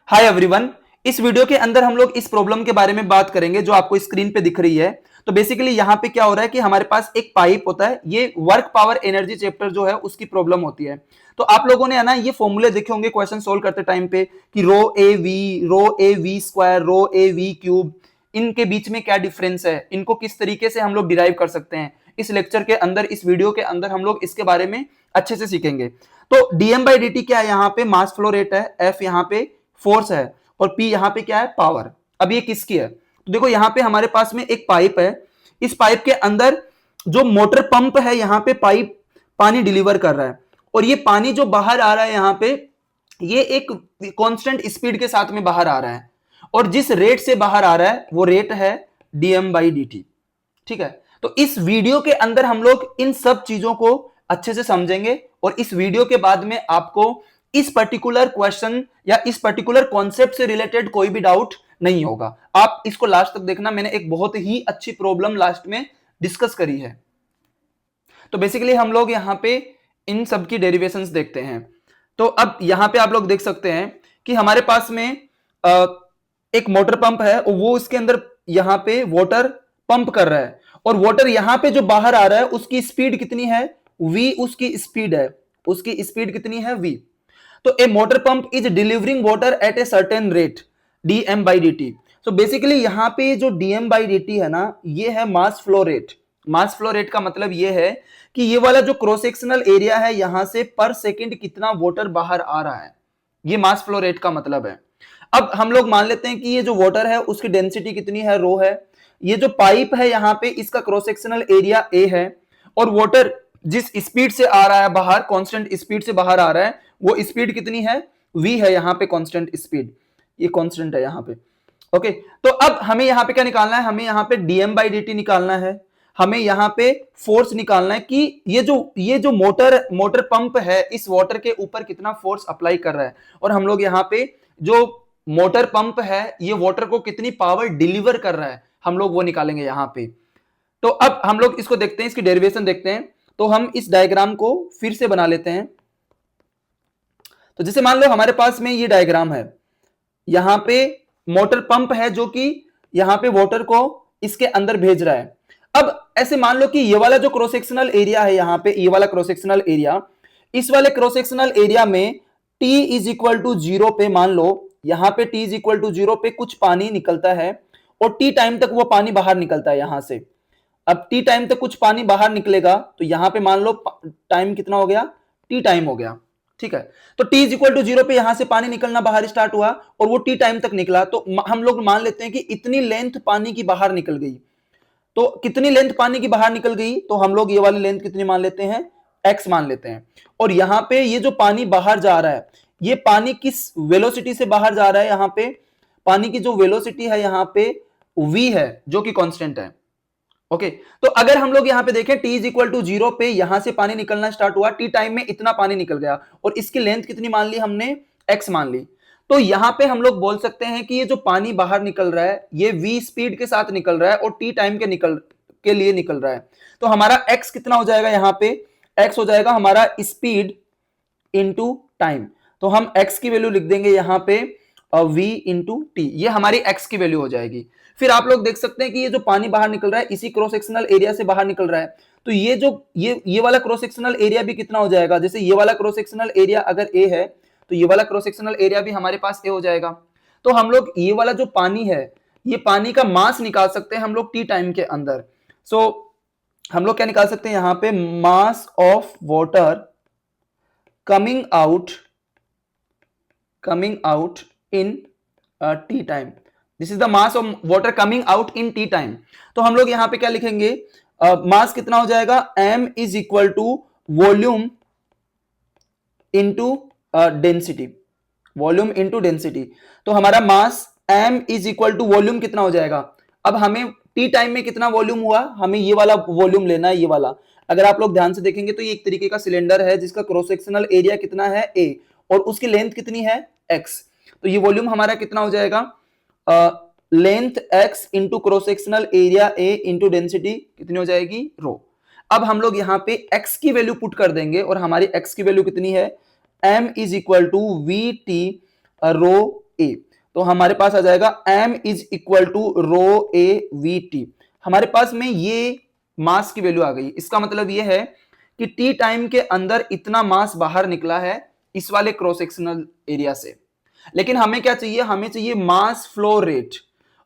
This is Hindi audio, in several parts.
Hi everyone. इस वीडियो के अंदर हम लोग इस प्रॉब्लम के बारे में बात करेंगे जो आपको स्क्रीन पे दिख रही है। तो बेसिकली यहाँ पे क्या हो रहा है कि हमारे पास एक पाइप होता है, ये वर्क पावर एनर्जी चैप्टर जो है उसकी प्रॉब्लम होती है। तो आप लोगों ने है ना ये फॉर्मूले देखे होंगे क्वेश्चन सोल्व करते टाइम पे कि rho A we square, rho A we cube, इनके बीच में क्या डिफरेंस है, इनको किस तरीके से हम लोग डिराइव कर सकते हैं। इस लेक्चर के अंदर, इस वीडियो के अंदर हम लोग इसके बारे में अच्छे से सीखेंगे। तो डीएम बाई डी टी क्या है, यहाँ पे मास फ्लो रेट है, एफ यहाँ पे फोर्स है और P यहां पे क्या है, पावर। अब ये किसकी है, तो देखो यहां पे हमारे पास में एक पाइप है। इस पाइप के अंदर जो मोटर पंप है, यहां पे पाइप पानी डिलीवर कर रहा है और ये पानी जो बाहर आ रहा है यहां पे, ये एक कांस्टेंट स्पीड के साथ में बाहर आ रहा है और जिस रेट से बाहर आ रहा है वो रेट है डीएम बाई डी टी। ठीक है, तो इस वीडियो के अंदर हम लोग इन सब चीजों को अच्छे से समझेंगे और इस वीडियो के बाद में आपको इस पर्टिकुलर क्वेश्चन या इस पर्टिकुलर कॉन्सेप्ट से रिलेटेड कोई भी डाउट नहीं होगा। आप इसको लास्ट तक देखना, मैंने एक बहुत ही अच्छी प्रॉब्लम लास्ट में डिस्कस करी है। तो बेसिकली हम लोग यहां पे इन सब की डेरिवेशंस देखते हैं। तो अब यहां पे आप लोग देख सकते हैं कि हमारे पास में एक मोटर पंप है और वो इसके अंदर यहां पे वाटर पंप कर रहा है और वाटर यहां पे जो बाहर आ रहा है उसकी स्पीड कितनी है, v उसकी स्पीड है, उसकी स्पीड कितनी है, v। तो a motor pump is delivering water at a certain rate dm by dt। So basically यहां पे जो dm बाई dt है ना, ये है mass flow rate. Mass flow rate का मतलब ये है कि ये वाला जो क्रॉस सेक्शनल एरिया है, यहां से पर सेकंड कितना वाटर बाहर आ रहा है, ये मास फ्लो रेट का मतलब है। अब हम लोग मान लेते हैं कि ये जो वाटर है उसकी डेंसिटी कितनी है, रो है। ये जो पाइप है यहां पे, इसका क्रॉस सेक्शनल एरिया ए है और वाटर जिस स्पीड से आ रहा है बाहर, कांस्टेंट स्पीड से बाहर आ रहा है, वो स्पीड कितनी है, v है यहां पे कांस्टेंट स्पीड, ये कांस्टेंट है यहां पे। ओके, तो अब हमें यहां पे क्या निकालना है, हमें यहां पे dm बाई dt निकालना है, हमें यहां पे फोर्स निकालना है कि ये जो मोटर पंप है इस वाटर के ऊपर कितना फोर्स अप्लाई कर रहा है और हम लोग यहां पे जो मोटर पंप है ये वाटर को कितनी पावर डिलीवर कर रहा है, हम लोग वो निकालेंगे यहां पे। तो अब हम लोग इसको देखते हैं, इसकी डेरिवेशन देखते हैं। तो हम इस डायग्राम को फिर से बना लेते हैं। तो जैसे मान लो हमारे पास में ये डायग्राम है, यहां पे मोटर पंप है जो कि यहां पे वाटर को इसके अंदर भेज रहा है। अब ऐसे मान लो कि ये वाला जो क्रॉस सेक्शनल एरिया है, यहां पे ये वाला क्रॉस सेक्शनल एरिया, इस वाले क्रॉस सेक्शनल एरिया में t इज इक्वल टू 0 पे, मान लो यहां पे t इज इक्वल टू 0 पे कुछ पानी निकलता है और t टाइम तक वो पानी बाहर निकलता है यहां से। अब t टाइम तक कुछ पानी बाहर निकलेगा तो यहां पे मान लो टाइम कितना हो गया, t टाइम हो गया। ठीक है, तो t इज इक्वल टू 0 पे यहां से पानी निकलना बाहर स्टार्ट हुआ और वो t टाइम तक निकला। तो हम लोग मान लेते हैं कि इतनी लेंथ पानी की बाहर निकल गई। तो कितनी लेंथ पानी की बाहर निकल गई, तो हम लोग ये वाली लेंथ कितनी मान लेते हैं, x मान लेते हैं। और यहां पे ये जो पानी बाहर जा रहा है, ये पानी किस वेलोसिटी से बाहर जा रहा है, यहां पे पानी की जो वेलोसिटी है यहां पे v है जो कि कांस्टेंट है। ओके, तो अगर हम लोग यहां पे देखें t इज इक्वल टू 0 पे यहां से पानी निकलना स्टार्ट हुआ, t टाइम में इतना पानी निकल गया और इसकी लेंथ कितनी मान ली हमने, x मान ली। तो यहां पे हम लोग बोल सकते हैं कि ये जो पानी बाहर निकल रहा है ये v स्पीड के साथ निकल रहा है और t टाइम के लिए निकल रहा है। तो हमारा x कितना हो जाएगा, यहां पे x हो जाएगा हमारा स्पीड इंटू टाइम। तो हम x की वैल्यू लिख देंगे यहां पे v इंटू टी, ये हमारी x की वैल्यू हो जाएगी। फिर आप लोग देख सकते हैं कि ये जो पानी बाहर निकल रहा है इसी क्रॉस सेक्शनल एरिया से बाहर निकल रहा है। तो ये जो ये वाला क्रॉस सेक्शनल एरिया भी कितना हो जाएगा, जैसे ये वाला क्रॉस सेक्शनल एरिया अगर ए है तो ये वाला क्रॉस सेक्शनल एरिया भी हमारे पास ए हो जाएगा। तो हम लोग ये वाला जो पानी है, ये पानी का मास निकाल सकते हैं हम लोग टी टाइम के अंदर। सो हम लोग क्या निकाल सकते हैं यहां पे, mass of water coming out in T time, this is the mass of water coming out in T time. तो हम लोग यहां पे क्या लिखेंगे, मास कितना हो जाएगा, m is equal to volume into density, volume into density. तो हमारा mass m is equal to volume कितना हो जाएगा। अब हमें टी टाइम में कितना वॉल्यूम हुआ, हमें ये वाला वॉल्यूम लेना है, ये वाला। अगर आप लोग ध्यान से देखेंगे तो ये एक तरीके का सिलेंडर है जिसका क्रॉस सेक्शनल एरिया कितना है a और उसकी लेंथ कितनी है x। तो ये वॉल्यूम हमारा कितना हो जाएगा, length x into cross sectional area a into density कितनी हो जाएगी, रो। अब हम लोग यहाँ पे x की वैल्यू पुट कर देंगे और हमारी x की वैल्यू कितनी है, m is equal to v t rho A, तो हमारे पास आ जाएगा m is equal to rho A v t. हमारे पास में ये मास की वैल्यू आ गई। इसका मतलब ये है कि टी टाइम के अंदर इतना मास बाहर निकला है इस वाले क्रॉस सेक्शनल एरिया से। लेकिन हमें क्या चाहिए, हमें चाहिए mass flow rate.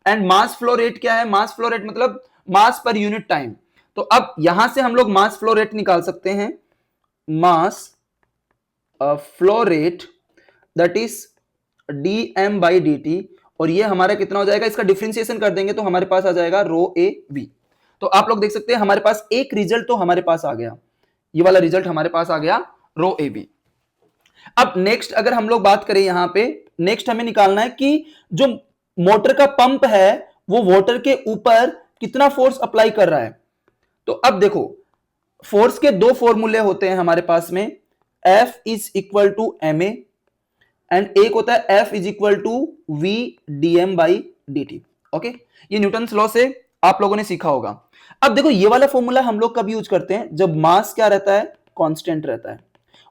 And mass flow rate क्या है, मास फ्लो रेट मतलब मास पर यूनिट टाइम। तो अब यहां से हम लोग मास फ्लो रेट निकाल सकते हैं, mass flow rate that is dm by dt, और ये हमारा कितना हो जाएगा, इसका डिफरेंशिएशन कर देंगे तो हमारे पास आ जाएगा रो ए वी। तो आप लोग देख सकते हैं हमारे पास एक रिजल्ट तो हमारे पास आ गया, ये वाला रिजल्ट हमारे पास आ गया रो ए वी। अब नेक्स्ट अगर हम लोग बात करें यहां पे, नेक्स्ट हमें निकालना है कि जो मोटर का पंप है वो वाटर के ऊपर कितना फोर्स अप्लाई कर रहा है। तो अब देखो फोर्स के दो फॉर्मूले होते हैं हमारे पास में, F is equal to M A and एक होता है F is equal to V D M by D T. Okay, ये न्यूटन्स लॉ से आप लोगों ने सीखा होगा। अब देखो ये वाला फॉर्मूला हम लोग कब यूज करते हैं, जब मास क्या रहता है, कांस्टेंट रहता है।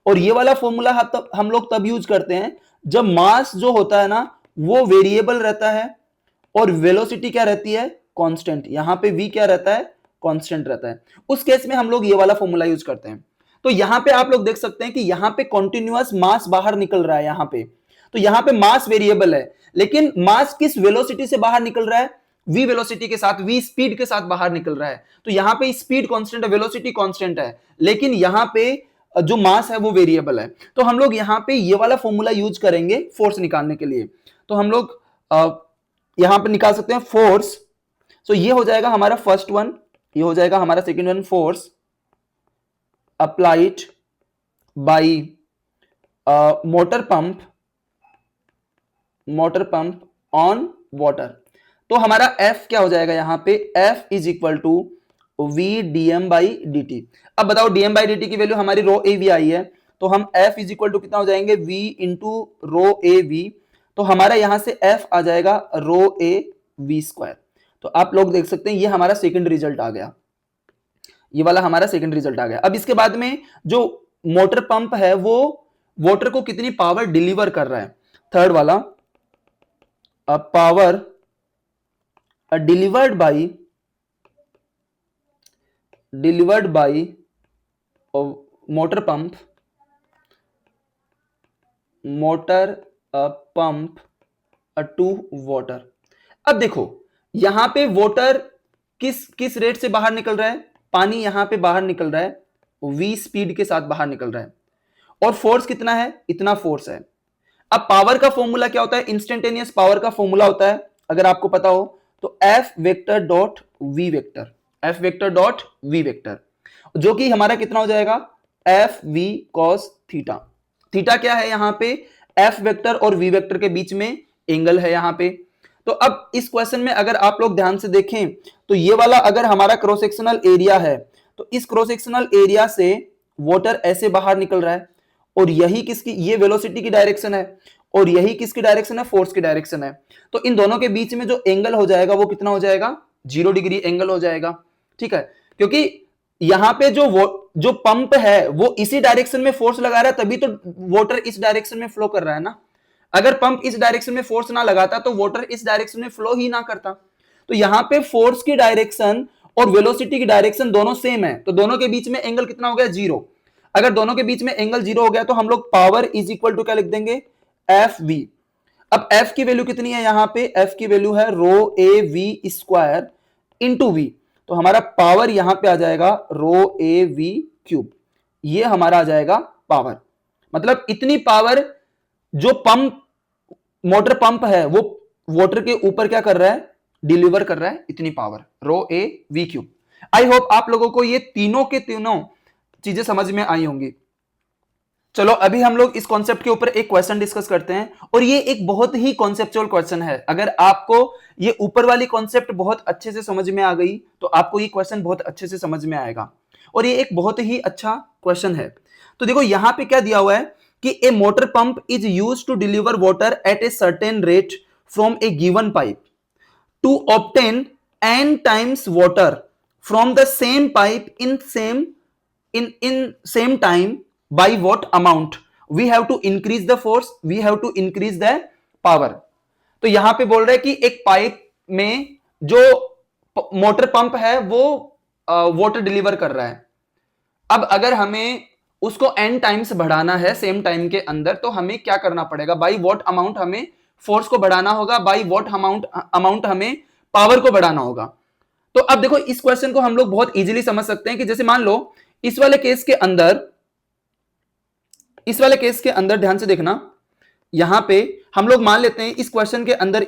और ये वाला फॉर्मूला हम लोग तब यूज करते हैं जब मास जो होता है ना वो वेरिएबल रहता है और वेलोसिटी क्या रहती है, कांस्टेंट। यहां पे v क्या रहता है, कांस्टेंट रहता है। उस केस में हम लोग ये वाला फॉर्मूला यूज करते हैं। तो यहां पे आप लोग देख सकते हैं कि यहां पे कॉन्टिन्यूअस मास बाहर निकल रहा है यहां पे। तो यहां पे मास वेरिएबल है, लेकिन मास किस वेलोसिटी से बाहर निकल रहा है, v वेलोसिटी के साथ, v स्पीड के साथ बाहर निकल रहा है। तो यहां पे स्पीड कांस्टेंट है, वेलोसिटी कांस्टेंट है, लेकिन यहां पे जो मास है वो वेरिएबल है। तो हम लोग यहां पे ये वाला फॉर्मूला यूज करेंगे फोर्स निकालने के लिए। तो हम लोग यहां पे निकाल सकते हैं फोर्स। तो ये हो जाएगा हमारा फर्स्ट वन, ये हो जाएगा हमारा second one, force applied by motor pump on water. तो हमारा F क्या हो जाएगा यहां पे, F is equal to V D M by D T. अब बताओ dm बाई dt की वैल्यू हमारी रो ए वी आई है, तो हम F इज इक्वल टू कितना हो जाएंगे, v into rho A we. तो हमारा यहां से F आ जाएगा रो ए वी स्क्वायर। तो आप लोग देख सकते हैं ये हमारा सेकंड रिजल्ट आ गया, ये वाला हमारा सेकंड रिजल्ट आ गया। अब इसके बाद में जो मोटर पंप है वो वाटर को कितनी पावर डिलीवर कर रहा है, थर्ड वाला, power delivered by motor pump to water. अब देखो यहां पे वाटर किस रेट से बाहर निकल रहा है, पानी यहां पे बाहर निकल रहा है v स्पीड के साथ बाहर निकल रहा है, और फोर्स कितना है, इतना फोर्स है। अब पावर का फॉर्मूला क्या होता है, इंस्टेंटेनियस पावर का फॉर्मूला होता है अगर आपको पता हो तो F vector dot V vector, F vector dot V vector, जो कि हमारा कितना हो जाएगा, F V cos theta. Theta क्या है यहां पे, F वेक्टर और V वेक्टर के बीच में एंगल है यहां पे। तो अब इस क्वेश्चन में अगर आप लोग ध्यान से देखें तो ये वाला अगर हमारा क्रॉस सेक्शनल एरिया है तो इस क्रॉस सेक्शनल एरिया से वाटर ऐसे बाहर निकल रहा है, और यही किसकी, ये वेलोसिटी की डायरेक्शन है, और यही किसकी डायरेक्शन है, फोर्स की डायरेक्शन है। तो इन दोनों के बीच में जो एंगल हो जाएगा वो कितना हो जाएगा, 0 डिग्री एंगल हो जाएगा। ठीक है, क्योंकि यहां पे जो पंप है वो इसी डायरेक्शन में फोर्स लगा रहा है, तभी तो वाटर इस डायरेक्शन में फ्लो कर रहा है ना। अगर पंप इस डायरेक्शन में फोर्स ना लगाता तो वाटर इस डायरेक्शन में फ्लो ही ना करता। तो यहां पे फोर्स की डायरेक्शन और वेलोसिटी की डायरेक्शन दोनों सेम है, तो दोनों के बीच में एंगल कितना हो गया, 0। अगर दोनों के बीच में एंगल 0 हो गया तो हम लोग पावर इज इक्वल टू क्या लिख देंगे, एफ वी। अब F की वैल्यू कितनी है यहां पे, F की वैल्यू है rho A we square into v. तो हमारा पावर यहां पे आ जाएगा रो ए वी क्यूब, ये हमारा आ जाएगा पावर। मतलब इतनी पावर जो मोटर पंप है वो वाटर के ऊपर क्या कर रहा है, डिलीवर कर रहा है, इतनी power, rho A we cube. I hope आप लोगों को ये तीनों के तीनों चीजें समझ में आई होंगी। चलो अभी हम लोग इस कॉन्सेप्ट के ऊपर एक क्वेश्चन डिस्कस करते हैं, और ये एक बहुत ही कॉन्सेप्चुअल क्वेश्चन है। अगर आपको ये ऊपर वाली कॉन्सेप्ट बहुत अच्छे से समझ में आ गई तो आपको ये क्वेश्चन बहुत अच्छे से समझ में आएगा, और ये एक बहुत ही अच्छा क्वेश्चन है। तो देखो यहां पे क्या दिया हुआ है कि a motor pump is used to deliver water at a certain rate from a given pipe to obtain n times water from the same pipe in same time. By what amount we have to increase the force, we have to increase the power. तो यहां पे बोल रहा है कि एक पाइप में जो मोटर पंप है वो वाटर डिलीवर कर रहा है। अब अगर हमें उसको n टाइम्स बढ़ाना है सेम टाइम के अंदर, तो हमें क्या करना पड़ेगा, बाई वॉट अमाउंट हमें फोर्स को बढ़ाना होगा, बाई वॉट अमाउंट हमें पावर को बढ़ाना होगा। तो अब देखो इस क्वेश्चन को हम लोग बहुत इजीली समझ सकते हैं कि जैसे मान लो इस वाले केस के अंदर ध्यान से देखना, यहां पे हम लोग मान लेते हैं इस क्वेश्चन के अंदर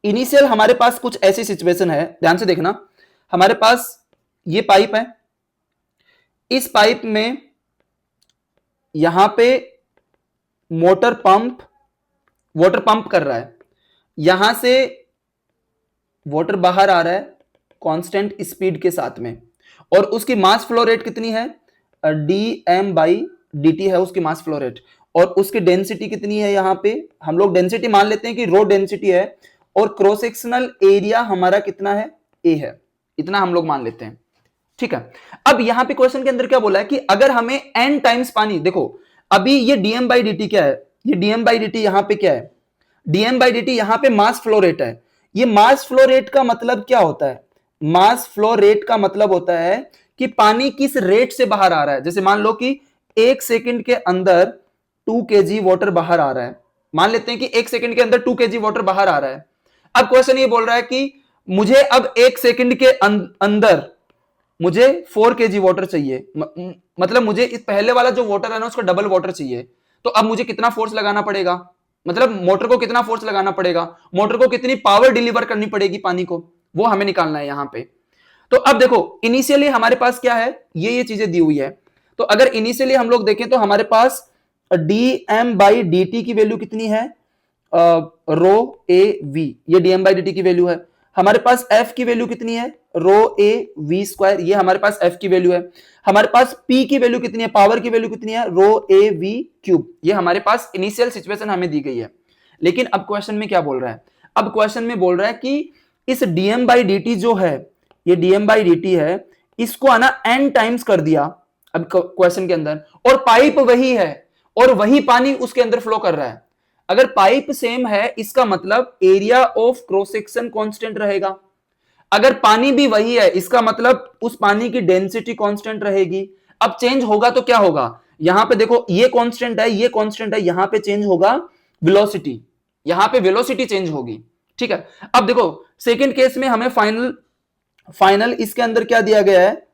इनिशियल हमारे पास कुछ ऐसी सिचुएशन है, ध्यान से देखना, हमारे पास ये पाइप है, इस पाइप में यहां पे वाटर पंप कर रहा है, यहां से वाटर बाहर आ रहा है कांस्टेंट स्पीड के साथ में, और उसकी मास फ्लो रेट कितनी है, dm/dt है उसकी मास फ्लो रेट, और उसकी डेंसिटी कितनी है, यहां पे हम लोग डेंसिटी मान लेते हैं कि रो डेंसिटी है, और क्रॉस सेक्शनल एरिया हमारा कितना है, A है, इतना हम लोग मान लेते हैं। ठीक है, अब यहां पे क्वेश्चन के अंदर क्या बोला है कि अगर हमें n टाइम्स पानी, देखो अभी ये dm/dt क्या है, ये dm/dt यहां पे क्या है, dm/dt यहां पे मास फ्लो रेट है। ये मास फ्लो रेट का मतलब क्या होता है, मास फ्लो रेट का मतलब होता है कि पानी किस रेट से बाहर आ रहा है। जैसे मान लो कि 1 सेकंड के अंदर 2 kg वाटर बाहर आ रहा है, मान लेते हैं कि 1 सेकंड के अंदर 2 kg वाटर बाहर आ रहा है। अब क्वेश्चन ये बोल रहा है कि मुझे अब 1 सेकंड के अंदर मुझे 4 kg वाटर चाहिए, मतलब मुझे इस पहले वाला जो वाटर है ना उसका डबल वाटर चाहिए। तो अब मुझे कितना फोर्स लगाना पड़ेगा, मतलब मोटर को कितना फोर्स लगाना पड़ेगा, मोटर को कितनी पावर डिलीवर करनी पड़ेगी पानी को, वो हमें निकालना है यहां पे। तो अब देखो इनिशियली हमारे पास क्या है, ये चीजें दी हुई है। तो अगर इनिशियली हम लोग देखें तो हमारे पास dm/dt की वैल्यू कितनी है, रो ए वी, ये dm/dt की वैल्यू है। हमारे पास f की वैल्यू कितनी है, रो ए वी स्क्वायर, ये हमारे पास f की वैल्यू है। हमारे पास p की वैल्यू कितनी है, पावर की वैल्यू कितनी है, रो ए वी क्यूब, ये हमारे पास इनिशियल सिचुएशन हमें दी गई है। लेकिन अब क्वेश्चन में क्या बोल रहा है, अब क्वेश्चन में बोल रहा है कि इस dm/dt जो है, ये dm/dt है, इसको आना n टाइम्स कर दिया अब क्वेश्चन के अंदर, और पाइप वही है और वही पानी उसके अंदर फ्लो कर रहा है। अगर पाइप सेम है इसका मतलब area of cross section constant रहेगा। अगर पानी भी वही है इसका मतलब उस पानी की डेंसिटी कांस्टेंट रहेगी। अब चेंज होगा तो क्या होगा, यहां पे देखो ये कांस्टेंट है, ये कांस्टेंट है, यहां पे चेंज होगा वेलोसिटी, यहां पे वेलोसिटी चेंज होगी। ठीक है, अब देखो सेकंड केस में हमें फाइनल इसके अंदर क्या दिया गया है,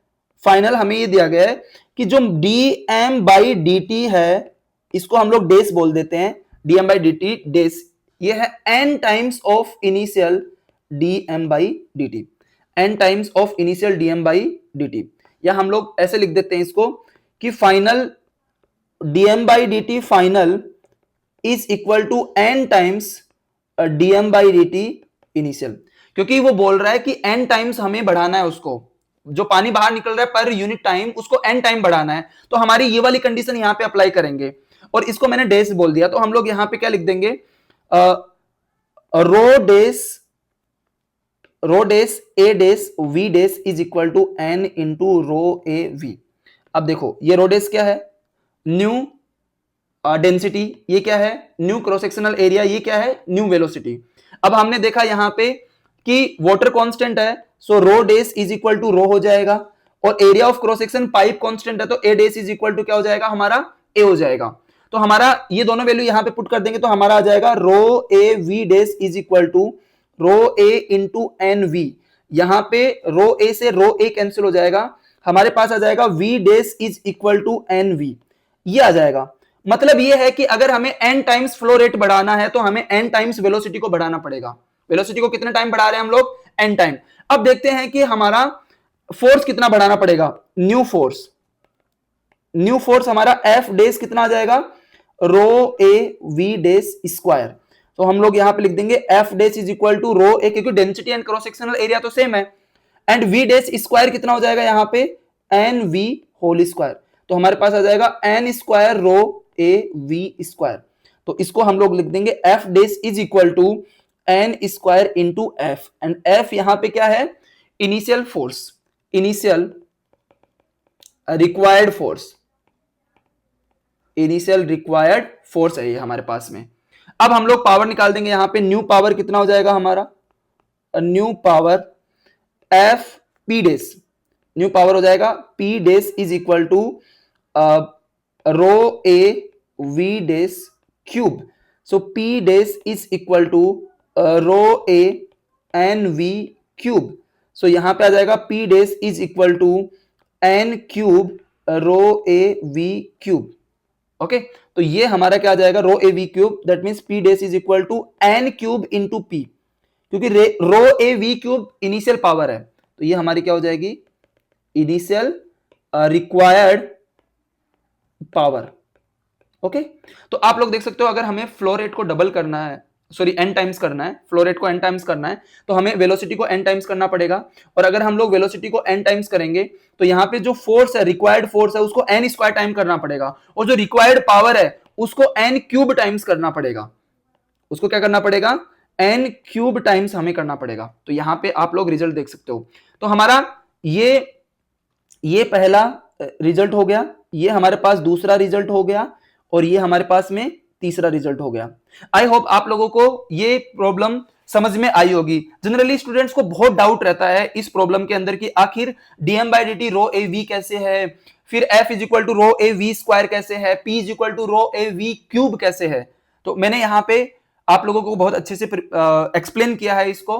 फाइनल हमें ये दिया गया है कि जो dm/dt है इसको हम लोग डेस बोल देते हैं, dm/dt डेस, ये है n times of initial dm/dt, n times of initial dm/dt, या हम लोग ऐसे लिख देते हैं इसको कि final dm/dt final is equal to n times dm/dt initial, क्योंकि वो बोल रहा है कि n टाइम्स हमें बढ़ाना है, उसको जो पानी बाहर निकल रहा है पर यूनिट टाइम उसको n टाइम बढ़ाना है। तो हमारी ये वाली कंडीशन यहां पे अप्लाई करेंगे, और इसको मैंने डेस बोल दिया, तो हम लोग यहां पे क्या लिख देंगे, rho dash A dash v dash is equal to n into rho A v. अब देखो ये रो डेस क्या है, न्यू डेंसिटी, ये क्या है न्यू क्रॉस सेक्शनल एरिया, ये क्या है न्यू वेलोसिटी। अब हमने देखा यहां पे कि वाटर कांस्टेंट है, सो रो डेस इज इक्वल टू रो हो जाएगा, और area of cross section pipe constant है, तो ए डेस इज इक्वल टू क्या हो जाएगा हमारा, ए हो जाएगा। तो हमारा ये दोनों वैल्यू यहां पे पुट कर देंगे तो हमारा आ जाएगा rho A v dash is equal to rho A into n v, यहां पे रो ए से रो ए कैंसिल हो जाएगा, हमारे पास आ जाएगा V dash is equal to N V, ये आ जाएगा। मतलब ये है कि अगर हमें n टाइम्स फ्लो रेट बढ़ाना है तो हमें n टाइम्स वेलोसिटी को बढ़ाना पड़ेगा। वेलोसिटी को कितने टाइम बढ़ा रहे हैं हम लोग, n टाइम। अब देखते हैं कि हमारा फोर्स कितना बढ़ाना पड़ेगा, न्यू फोर्स हमारा F डेस कितना आ जाएगा, rho A v days square. तो हम लोग यहां पे लिख देंगे F dash is equal to rho A, क्योंकि density and cross sectional area तो सेम है, एंड V डेस स्क्वायर कितना हो जाएगा यहां पे, एन वी होल स्क्वायर। तो हमारे पास आ जाएगा N square rho A we square. तो इसको हम लोग लिख देंगे F dash is equal to N square into F, and F यहां पे क्या है, initial force, initial required force, initial required force है ये हमारे पास में। अब हम लोग पावर निकाल देंगे, यहां पे न्यू पावर कितना हो जाएगा हमारा, new power F P dash, new power हो जाएगा P dash is equal to rho A v dash cube. So P dash is equal to rho A n v cube. So यहां पे आ जाएगा P dash is equal to n cube rho A we cube. Okay, तो ये हमारा क्या आ जाएगा, rho A we cube, that means P dash is equal to n cube into P, क्योंकि rho A we cube initial power है, तो ये हमारी क्या हो जाएगी, इनिशियल रिक्वायर्ड पावर। ओके, तो आप लोग देख सकते हो अगर हमें फ्लो रेट को डबल करना है, सॉरी एन टाइम्स करना है, फ्लो रेट को एन टाइम्स करना है, तो हमें वेलोसिटी को एन टाइम्स करना पड़ेगा। और अगर हम लोग वेलोसिटी को एन टाइम्स करेंगे तो यहाँ पे जो फोर्स है, रिक्वायर्ड फोर्स है, उसको एन स्क्वायर टाइम करना पड़ेगा, और जो रिक्वायर्ड पावर है उसको एन क्यूब टाइम्स करना पड़ेगा। उसको क्या करना पड़ेगा, एन क्यूब टाइम्स हमें करना पड़ेगा। तो यहां पे आप लोग रिजल्ट देख सकते हो। तो हमारा ये पहला रिजल्ट हो गया, ये हमारे पास दूसरा रिजल्ट हो गया, और ये हमारे पास में तीसरा रिजल्ट हो गया। आई होप आप लोगों को ये प्रॉब्लम समझ में आई होगी। जनरली स्टूडेंट्स को बहुत डाउट रहता है इस प्रॉब्लम के अंदर कि आखिर DM by D T rho A V कैसे है, फिर F is equal to rho A we square कैसे है, P is equal to rho A we cube कैसे है। तो मैंने यहाँ पे आप लोगों को बहुत अच्छे से एक्सप्लेन किया है इसको।